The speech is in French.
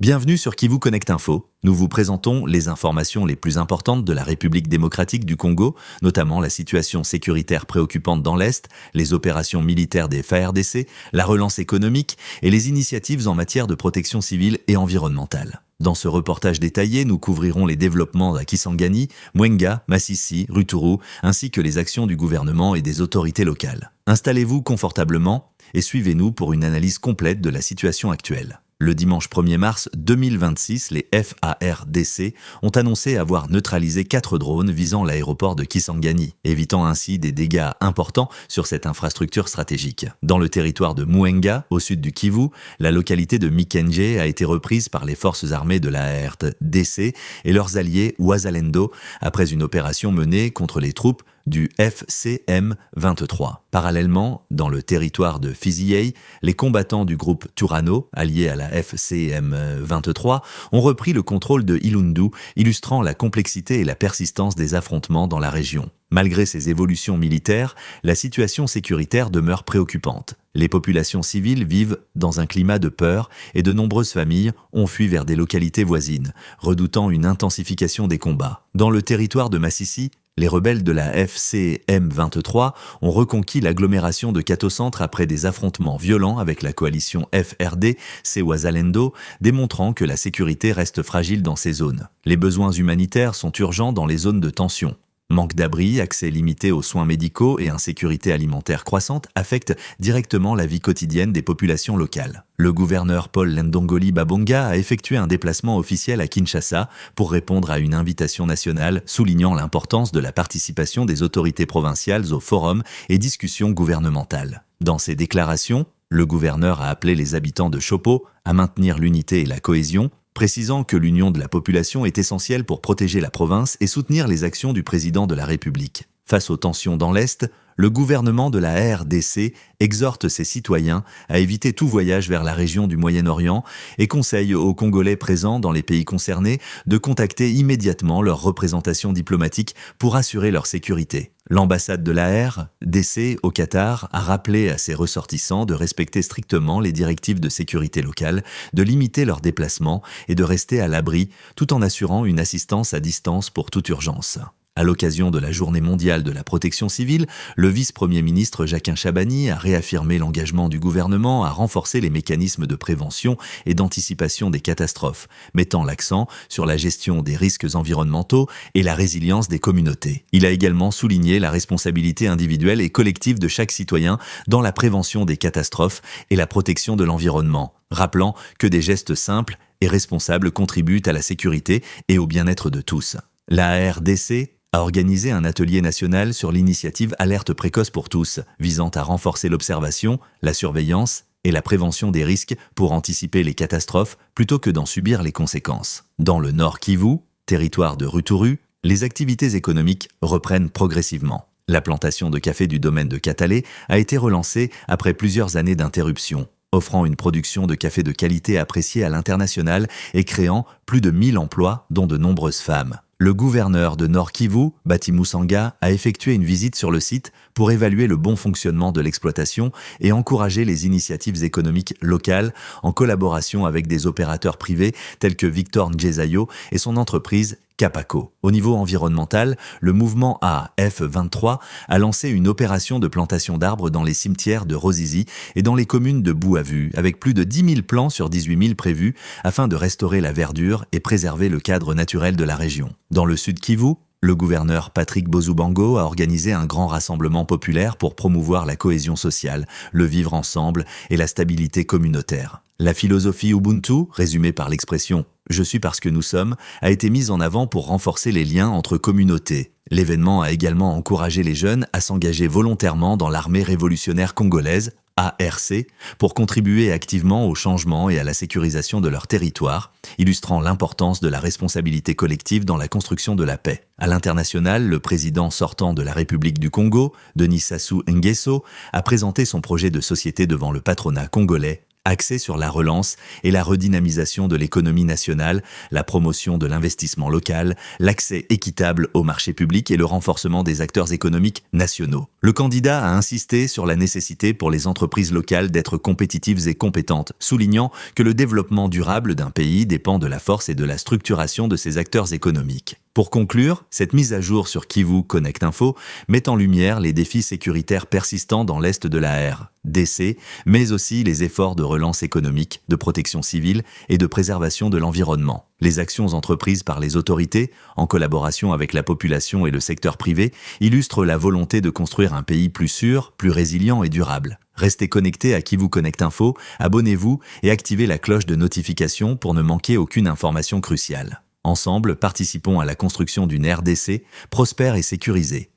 Bienvenue sur Kivu Connect Info. Nous vous présentons les informations les plus importantes de la République démocratique du Congo, notamment la situation sécuritaire préoccupante dans l'Est, les opérations militaires des FARDC, la relance économique et les initiatives en matière de protection civile et environnementale. Dans ce reportage détaillé, nous couvrirons les développements à Kisangani, Mwenga, Masisi, Rutshuru, ainsi que les actions du gouvernement et des autorités locales. Installez-vous confortablement et suivez-nous pour une analyse complète de la situation actuelle. Le dimanche 1er mars 2026, les FARDC ont annoncé avoir neutralisé 4 drones visant l'aéroport de Kisangani, évitant ainsi des dégâts importants sur cette infrastructure stratégique. Dans le territoire de Mwenga, au sud du Kivu, la localité de Mikenje a été reprise par les forces armées de la RDC et leurs alliés Wazalendo après une opération menée contre les troupes du FCM 23. Parallèlement, dans le territoire de Fiziyei, les combattants du groupe Turano, alliés à la FCM 23, ont repris le contrôle de Ilundu, illustrant la complexité et la persistance des affrontements dans la région. Malgré ces évolutions militaires, la situation sécuritaire demeure préoccupante. Les populations civiles vivent dans un climat de peur et de nombreuses familles ont fui vers des localités voisines, redoutant une intensification des combats. Dans le territoire de Masisi, les rebelles de la FCM 23 ont reconquis l'agglomération de Kato-Centre après des affrontements violents avec la coalition FRDC-Wazalendo, démontrant que la sécurité reste fragile dans ces zones. Les besoins humanitaires sont urgents dans les zones de tension. Manque d'abri, accès limité aux soins médicaux et insécurité alimentaire croissante affectent directement la vie quotidienne des populations locales. Le gouverneur Paul Ndongoli Babonga a effectué un déplacement officiel à Kinshasa pour répondre à une invitation nationale soulignant l'importance de la participation des autorités provinciales aux forums et discussions gouvernementales. Dans ses déclarations, le gouverneur a appelé les habitants de Chopo à maintenir l'unité et la cohésion, précisant que l'union de la population est essentielle pour protéger la province et soutenir les actions du président de la République. Face aux tensions dans l'Est, le gouvernement de la RDC exhorte ses citoyens à éviter tout voyage vers la région du Moyen-Orient et conseille aux Congolais présents dans les pays concernés de contacter immédiatement leur représentation diplomatique pour assurer leur sécurité. L'ambassade de la RDC au Qatar a rappelé à ses ressortissants de respecter strictement les directives de sécurité locale, de limiter leurs déplacements et de rester à l'abri tout en assurant une assistance à distance pour toute urgence. À l'occasion de la Journée mondiale de la protection civile, le vice-premier ministre Jacquin Chabani a réaffirmé l'engagement du gouvernement à renforcer les mécanismes de prévention et d'anticipation des catastrophes, mettant l'accent sur la gestion des risques environnementaux et la résilience des communautés. Il a également souligné la responsabilité individuelle et collective de chaque citoyen dans la prévention des catastrophes et la protection de l'environnement, rappelant que des gestes simples et responsables contribuent à la sécurité et au bien-être de tous. La RDC a organisé un atelier national sur l'initiative Alerte précoce pour tous, visant à renforcer l'observation, la surveillance et la prévention des risques pour anticiper les catastrophes plutôt que d'en subir les conséquences. Dans le Nord Kivu, territoire de Rutshuru, les activités économiques reprennent progressivement. La plantation de café du domaine de Katale a été relancée après plusieurs années d'interruption, offrant une production de café de qualité appréciée à l'international et créant plus de 1000 emplois, dont de nombreuses femmes. Le gouverneur de Nord Kivu, Bati Musanga, a effectué une visite sur le site pour évaluer le bon fonctionnement de l'exploitation et encourager les initiatives économiques locales en collaboration avec des opérateurs privés tels que Victor Ndjezayo et son entreprise Capaco. Au niveau environnemental, le mouvement AF23 a lancé une opération de plantation d'arbres dans les cimetières de Ruzizi et dans les communes de Bouavu, avec plus de 10 000 plants sur 18 000 prévus, afin de restaurer la verdure et préserver le cadre naturel de la région. Dans le sud Kivu, le gouverneur Patrick Bozubango a organisé un grand rassemblement populaire pour promouvoir la cohésion sociale, le vivre ensemble et la stabilité communautaire. La philosophie Ubuntu, résumée par l'expression « Je suis parce que nous sommes », a été mise en avant pour renforcer les liens entre communautés. L'événement a également encouragé les jeunes à s'engager volontairement dans l'armée révolutionnaire congolaise, ARC, pour contribuer activement au changement et à la sécurisation de leur territoire, illustrant l'importance de la responsabilité collective dans la construction de la paix. À l'international, le président sortant de la République du Congo, Denis Sassou Nguesso, a présenté son projet de société devant le patronat congolais, axé sur la relance et la redynamisation de l'économie nationale, la promotion de l'investissement local, l'accès équitable aux marchés publics et le renforcement des acteurs économiques nationaux. Le candidat a insisté sur la nécessité pour les entreprises locales d'être compétitives et compétentes, soulignant que le développement durable d'un pays dépend de la force et de la structuration de ses acteurs économiques. Pour conclure, cette mise à jour sur Kivu Connect Info met en lumière les défis sécuritaires persistants dans l'est de la RDC, mais aussi les efforts de relance économique, de protection civile et de préservation de l'environnement. Les actions entreprises par les autorités, en collaboration avec la population et le secteur privé, illustrent la volonté de construire un pays plus sûr, plus résilient et durable. Restez connectés à Kivu Connect Info, abonnez-vous et activez la cloche de notification pour ne manquer aucune information cruciale. Ensemble, participons à la construction d'une RDC prospère et sécurisée.